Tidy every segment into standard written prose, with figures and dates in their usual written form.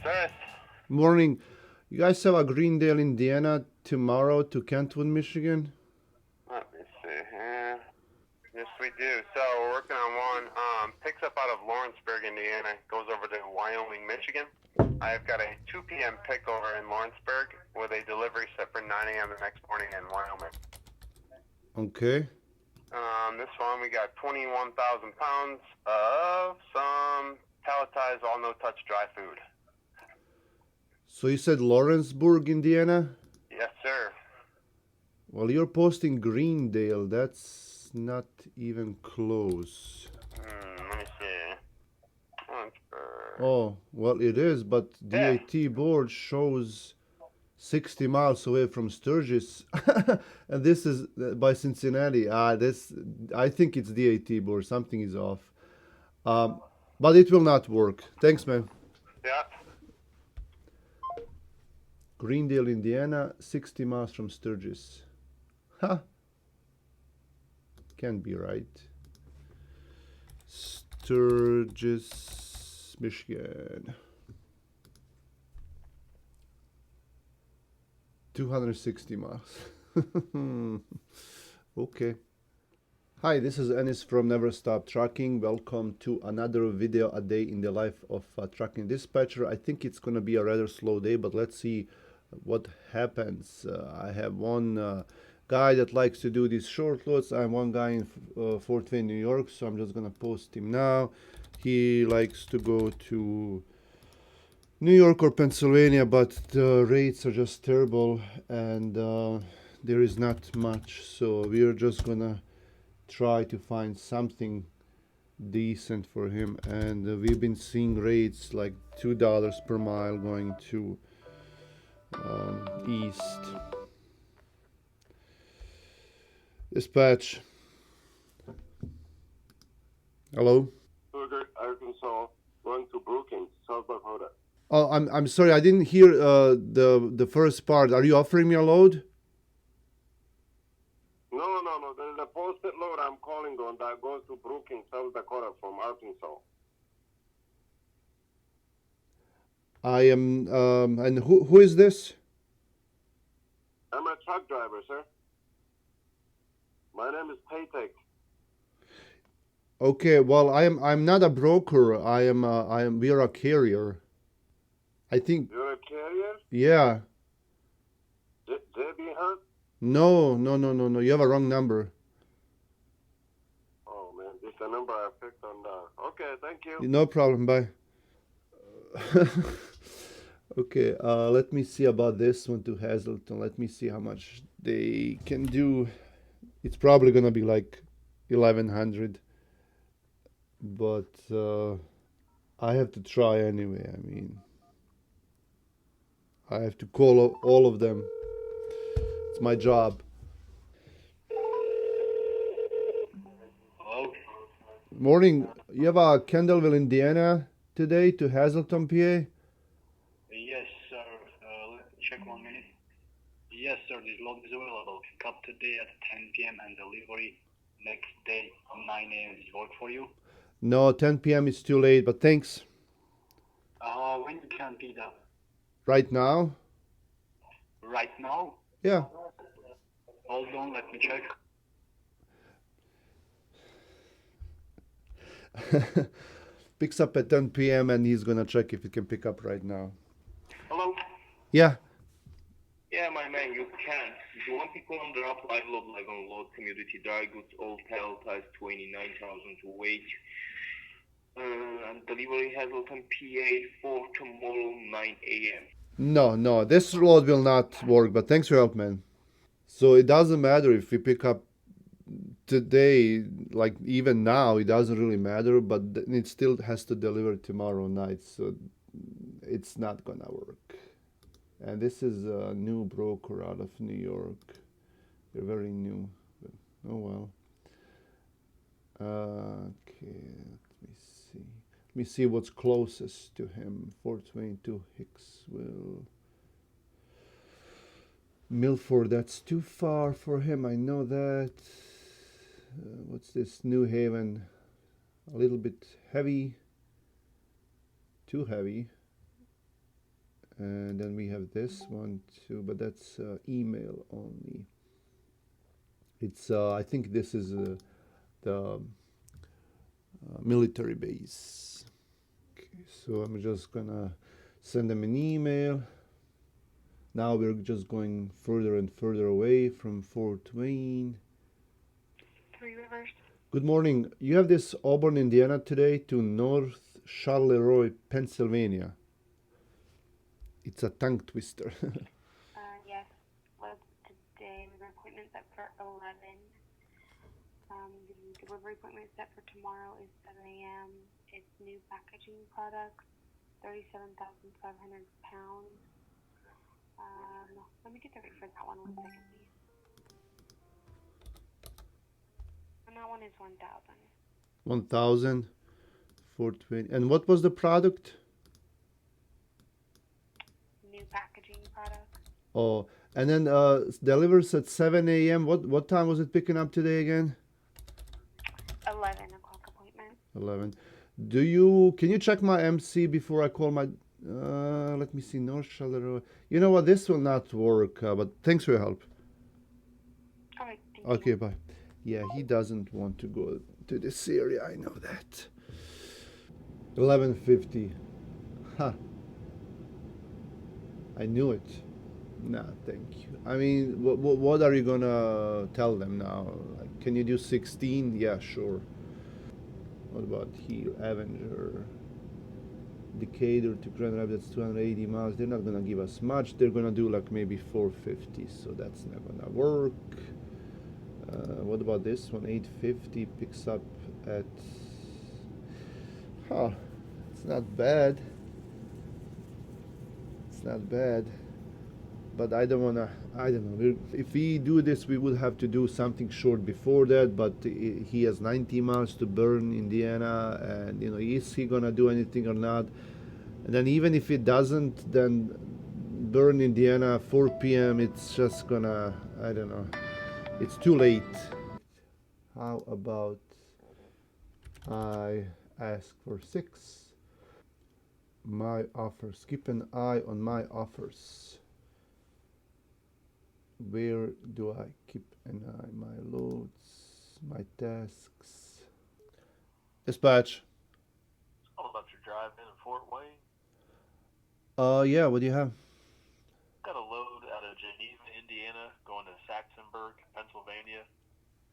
Sir, Morning. You guys have a Greendale, Indiana tomorrow to Kentwood, Michigan? let me see here. Yes, we do. So we're working on one. Picks up out of Lawrenceburg, Indiana, goes over to Wyoming, Michigan. I've got a 2 p.m. pick over in Lawrenceburg with a delivery set for 9 a.m. the next morning in Wyoming. Okay. This one we got 21,000 pounds of some palletized all no-touch dry food. So you said Lawrenceburg, Indiana? Yes, sir. Well, you're posting Greendale. That's not even close. Let me see. Lawrenceburg. Oh, well, it is, but Yeah. DAT board shows 60 miles away from Sturgis. And this is by Cincinnati. I think it's DAT board. Something is off. But it will not work. Thanks, man. Yeah. Greendale, Indiana, 60 miles from Sturgis. Huh. Can't be right. Sturgis, Michigan. 260 miles. Okay. Hi, this is Ennis from Never Stop Trucking. Welcome to another video a day in the life of a trucking dispatcher. I think it's gonna be a rather slow day, but let's see what happens. I have one guy that likes to do these short loads. I have one guy in Fort Wayne, New York, so I'm just gonna post him now. He likes to go to New York or Pennsylvania, but the rates are just terrible and there is not much, so we're just gonna try to find something decent for him. And we've been seeing rates like $2 per mile going to east. Dispatch. Hello. Stuttgart, Arkansas, going to Brookings, South Dakota. Oh, I'm sorry, I didn't hear the first part. Are you offering me a load? No. There's a posted load I'm calling on that goes to Brookings, South Dakota from Arkansas. I am. And who is this? I'm a truck driver, sir. My name is Paytech. Okay, well, I'm not a broker. We are a carrier. I think. You're a carrier? Yeah. JB Hunt? No. You have a wrong number. Oh, man, this is the number I picked on. Okay, thank you. No problem. Bye. Okay, let me see about this one to Hazleton. Let me see how much they can do. It's probably gonna be like 1100, but I have to try anyway. I mean, I have to call all of them. It's my job. Hello? Morning. You have a Kendallville, Indiana today to Hazleton, PA? Yes, sir. Let me check 1 minute. Yes, sir. This load is available. Pick up today at 10 p.m. and delivery next day 9 a.m. Does it work for you? No, 10 p.m. is too late, but thanks. When you can pick up? Right now? Right now? Yeah. Hold on, let me check. Picks up at 10 p.m. and he's gonna check if he can pick up right now. Hello? Yeah. Yeah, my man, you can. If you want people on drop live load, like on load, commodity, dry goods, all palletized 29,000 to weight. And delivery Hazleton, PA for tomorrow 9 a.m. No, this load will not work, but thanks for your help, man. So it doesn't matter if we pick up today, like even now, it doesn't really matter, but it still has to deliver tomorrow night, so it's not gonna work. And this is a new broker out of New York. They're very new. But, oh well. Okay, let me see. Let me see what's closest to him. 422 Hicksville. Milford, that's too far for him. I know that. What's this? New Haven. A little bit heavy. Too heavy. And then we have this one too, but that's email only. It's I think this is the military base. Okay, so I'm just gonna send them an email. Now we're just going further and further away from Fort Wayne. Three Rivers. Good morning. You have this Auburn, Indiana today to North Charleroi, Pennsylvania. It's a tongue twister. Yes. Well, today the appointment set for 11. The delivery appointment set for tomorrow is 7 a.m. It's new packaging products, 37,500 pounds. Let me get the rate for that one 1 second, please. And that one is 1,000. 1,000 Fort Wayne. And what was the product? New packaging products. Oh, and then delivers at 7 a.m. What time was it picking up today again? 11 o'clock appointment. 11. Can you check my MC before I call my, let me see, North Charleroi. You know what, this will not work, but thanks for your help. All right. Thank you. Okay, bye. Yeah, he doesn't want to go to this area, I know that. 11:50. Ha. I knew it. Nah, thank you. I mean, what are you gonna tell them now? Like, can you do 16? Yeah, sure. What about here? Avenger. Decatur to Grand Rapids, 280 miles. They're not gonna give us much. They're gonna do like maybe 450, so that's not gonna work. What about this one? 850 picks up at. Huh, it's not bad. It's not bad. But I don't wanna. I don't know. If we do this, we would have to do something short before that. But he has 90 miles to burn, Indiana, and you know, is he gonna do anything or not? And then even if he doesn't, then burn, Indiana, 4 p.m. It's just gonna. I don't know. It's too late. How about I ask for 6? My offers. Keep an eye on my offers. Where do I keep an eye? My loads, my tasks. Dispatch. All about your drive in Fort Wayne. Yeah, what do you have? Got a load out of Geneva, Indiana, going to Saxonburg, Pennsylvania.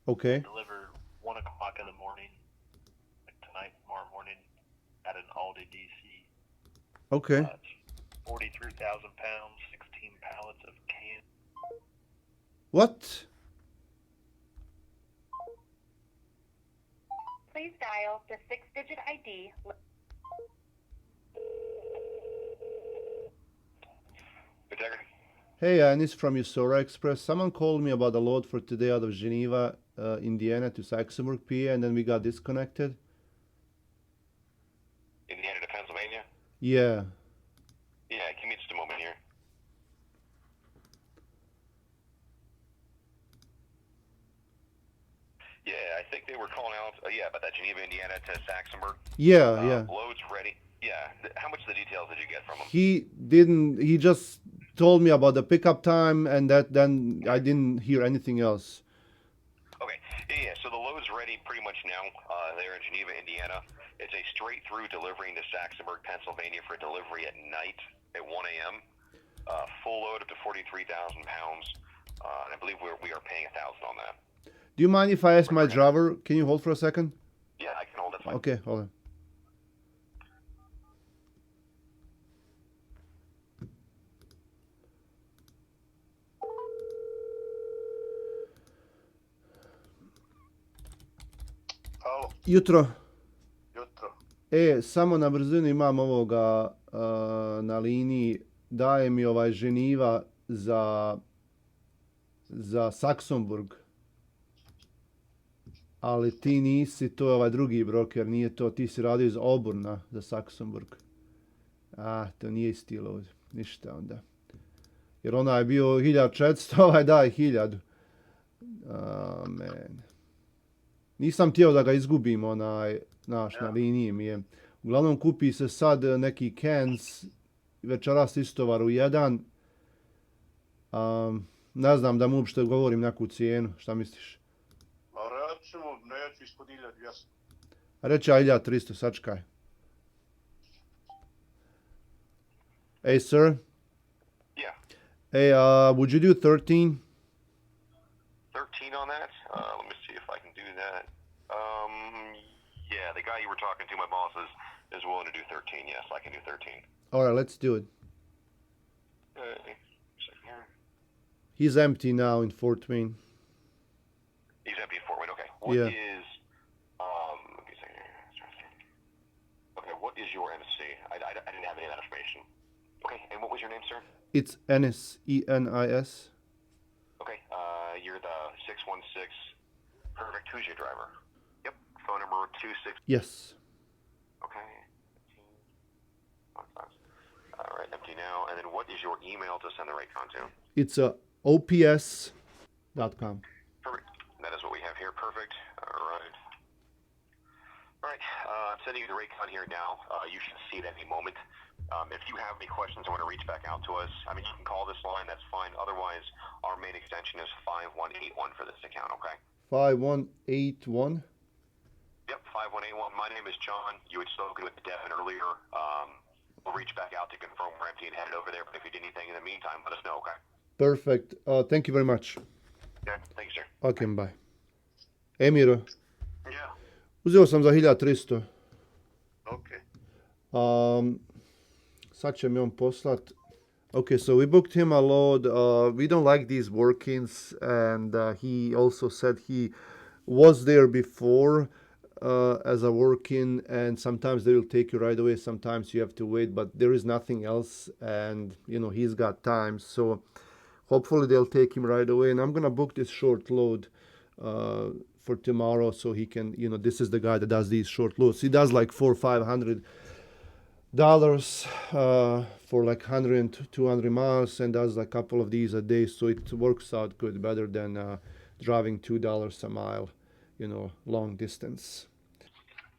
Okay. Delivered 1 o'clock in the morning, like tonight, tomorrow morning, at an Aldi, DC. Okay. 43,000 pounds, 16 pallets of cans. What? Please dial the 6-digit ID. Hey, Anis from Usora Express. Someone called me about a load for today out of Geneva, Indiana to Saxonburg, PA, and then we got disconnected. Indiana to Pennsylvania? Yeah. Yeah, give me just a moment here. Yeah, I think they were calling out, about that Geneva, Indiana to Saxonburg. Yeah, yeah. Loads ready. Yeah. How much of the details did you get from him? He just told me about the pickup time, and then I didn't hear anything else. Okay. Yeah, so the load's ready pretty much now there in Geneva, Indiana. It's a straight through delivery to Saxonburg, Pennsylvania for delivery at night at 1 a.m. Full load up to 43,000 pounds. And I believe we are paying 1,000 on that. Do you mind if I ask my driver? Can you hold for a second? Yeah, I can hold it. Fine. Okay, hold on. Halo, Jutro. jutro. Samo na brzinu imam ovoga na liniji. Daje mi ovaj Ženiva za Saxonburg. Ali ti nisi, to je ovaj drugi broker, nije to, ti si radio iz Auburna za Saxonburg. To nije isti load, ništa onda. Jer ona je bio 1400, ovaj daje 1000. Man. Nisam htio da ga izgubim, onaj, naš, na liniji mi je. Uglavnom kupi se sad neki cans večeras istovar u 1. Ne znam da mu uopšte govorim neku cijenu, šta misliš? Pa recimo, neću ispod 1200. Reći 1300, sačkaj. Hey sir, Yeah. hey, would you do 13? 13 on that? Let me see if I can do that. Yeah, the guy you were talking to, my boss, is willing to do 13. Yes, I can do 13. Alright, let's do it. Second here. He's empty now in Fort Wayne. He's empty in Fort Wayne. Okay. What Yeah. is let me see here. Okay, what is your MC? I didn't have any of that information. Okay, and what was your name, sir? It's Enis, E-N-I-S. Okay, you're the 616. Perfect. Who's your driver? Yep. Phone number 26. Yes. Okay. All right, empty now. And then what is your email to send the Raycon to? It's ops.com. Perfect. That is what we have here. Perfect. All right. All right. I'm sending you the Raycon here now. You should see it at any moment. If you have any questions or want to reach back out to us, I mean, you can call this line. That's fine. Otherwise, our main extension is 5181 for this account, okay? 5181. Yep, 5181. My name is John. You had spoken with Devin earlier. We'll reach back out to confirm we're empty and headed over there. But if you need anything in the meantime, let us know, okay? Perfect. Thank you very much. Yeah, thank you, sir. Ok, bye. Emiro, Yeah, uzeo sam za 1300. okay. Sad će mi on poslat. Okay, so we booked him a load. We don't like these work-ins, and he also said he was there before as a work-in, and sometimes they will take you right away, sometimes you have to wait, but there is nothing else, and you know he's got time, so hopefully they'll take him right away. And I'm gonna book this short load for tomorrow, so he can, you know, this is the guy that does these short loads. He does like $400 or $500 for like 100 200 miles, and does a couple of these a day, so it works out good, better than driving $2 a mile, you know, long distance.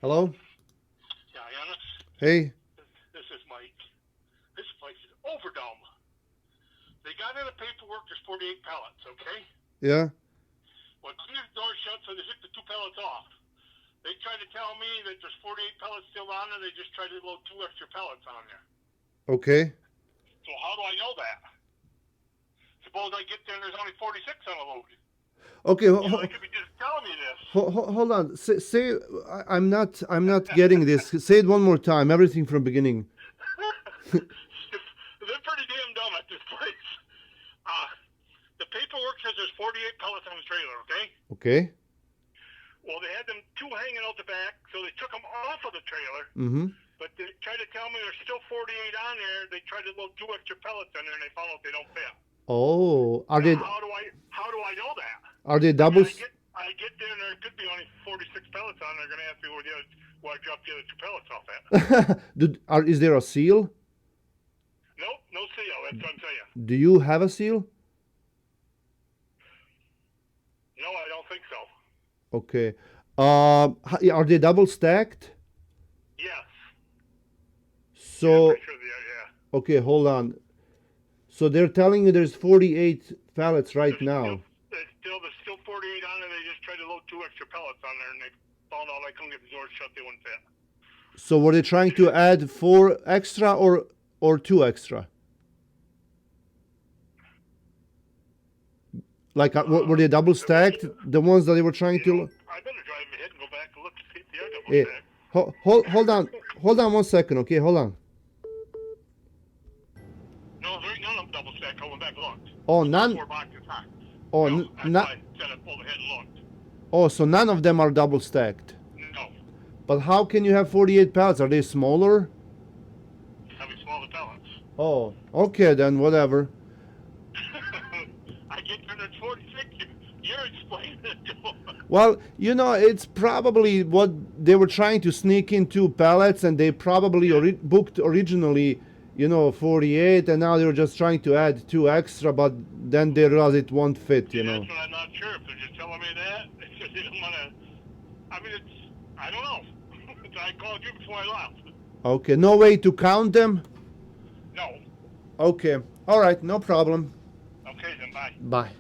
Hello? Yeah, Yannis, Hey? this is Mike. This place is overdone. They got in the paperwork, there's 48 pallets, okay? Yeah? Well, clean the door shut, so they took the 2 pallets off. They tried to tell me that there's 48 pallets still on there, they just tried to load 2 extra pallets on there. Okay. So how do I know that? Suppose I get there and there's only 46 on a load. Okay, You know, they could be just telling me this. hold on. Say I'm not getting this. Say it one more time. Everything from beginning. They're pretty damn dumb at this place. The paperwork says there's 48 pallets on the trailer, okay? Okay. Well, they had them 2 hanging out the back, so they took them off of the trailer. Mm-hmm. But they tried to tell me there's still 48 on there. They tried to load 2 extra pellets on there, and they found out they don't fit. Oh, are they How do I know that? are they double? I get there, and there could be only 46 pellets on there. They're going to ask me where I dropped the other 2 pellets off at. Is there a seal? Nope, no seal. That's what I'm saying. Do you have a seal? No, I don't think so. Okay. Are they double stacked? Yes. So Pretty sure they are, yeah. okay, hold on. So they're telling you there's 48 pallets right now. There's still 48 on there. They just tried to load 2 extra pellets on there, and they found out I couldn't get the doors shut. They wouldn't fit. So were they trying to add 4 extra or 2 extra? Like were they double stacked? The ones that they were trying to. I better drive ahead and go back and look to see if they are double stacked. Hold on 1 second, okay? Hold on. No, there ain't none of them double stacked. I went back and looked. Oh, none. 4 boxes high. Oh, No, that's not. why I said I pulled ahead and looked. Oh, so none of them are double stacked. No. But how can you have 48 pallets? Are they smaller? Having smaller pellets. Oh, okay then, whatever. I get there and it's 46. You're explaining it to them. Well, you know, it's probably what they were trying to sneak in 2 pallets, and they probably booked originally, you know, 48, and now they're just trying to add 2 extra, but then they realize it won't fit, you know. That's what I'm not sure. If they're just telling me that, it's just they don't want to. I mean, I don't know. I called you before I left. Okay, no way to count them? No. Okay. All right. No problem. Okay, then bye. Bye.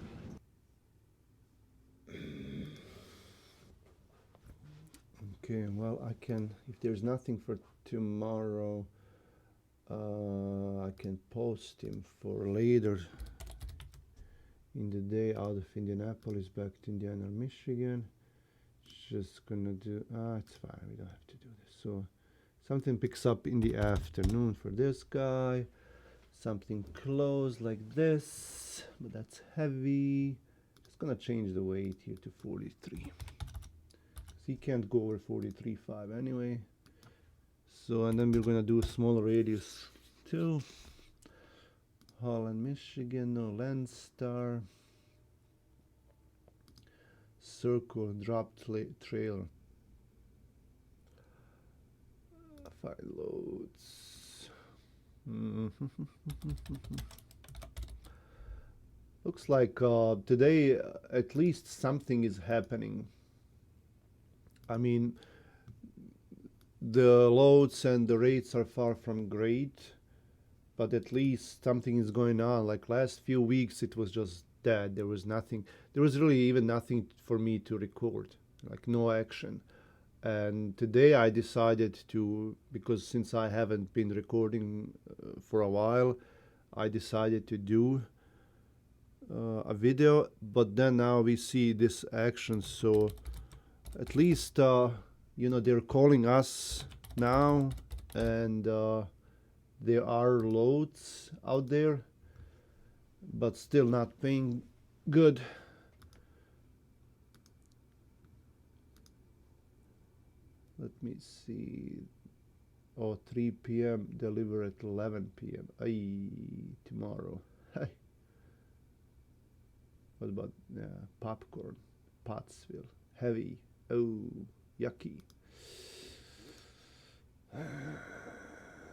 Okay. Well, I can. If there's nothing for tomorrow, I can post him for later in the day out of Indianapolis back to Indiana, Michigan. Just gonna do. It's fine. We don't have to do this. So something picks up in the afternoon for this guy. Something close like this, but that's heavy. It's gonna change the weight here to 43. He can't go over 43.5 anyway. So, and then we're gonna do a small radius too. Holland, Michigan, no Landstar. Circle drop trailer. 5 loads. Looks like today at least something is happening. I mean, the loads and the rates are far from great, but at least something is going on. Like last few weeks it was just dead. There was nothing, there was really even nothing for me to record, like no action. And today I decided to, because since I haven't been recording for a while, I decided to do a video. But then now we see this action, so at least you know, they're calling us now, and there are loads out there, but still not paying good. Let me see. Oh, 3 p.m. deliver at 11 p.m. Tomorrow. What about popcorn? Pottsville. Heavy. Oh, yucky.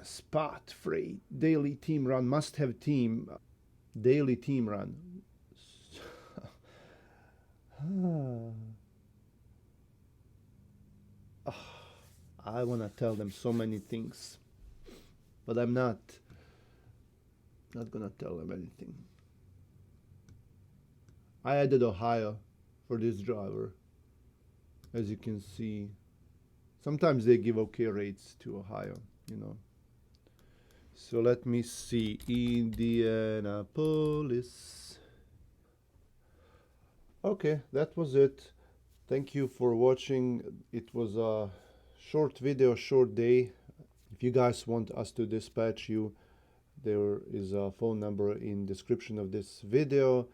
Spot freight. Daily team run. Must have team. Daily team run. I want to tell them so many things, but I'm not gonna tell them anything. I added Ohio for this driver. As you can see, sometimes they give okay rates to Ohio, you know. So let me see, Indianapolis. Okay, that was it. Thank you for watching. It was a short video, short day. If you guys want us to dispatch you, there is a phone number in description of this video,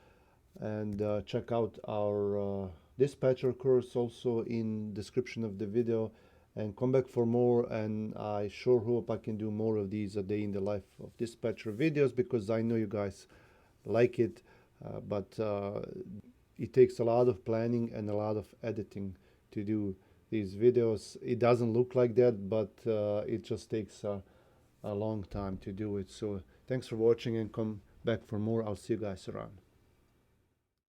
and check out our dispatcher course also in description of the video, and come back for more. And I sure hope I can do more of these a day in the life of dispatcher videos, because I know you guys like it, but it takes a lot of planning and a lot of editing to do these videos. It doesn't look like that, but it just takes a long time to do it. So thanks for watching, and come back for more. I'll see you guys around.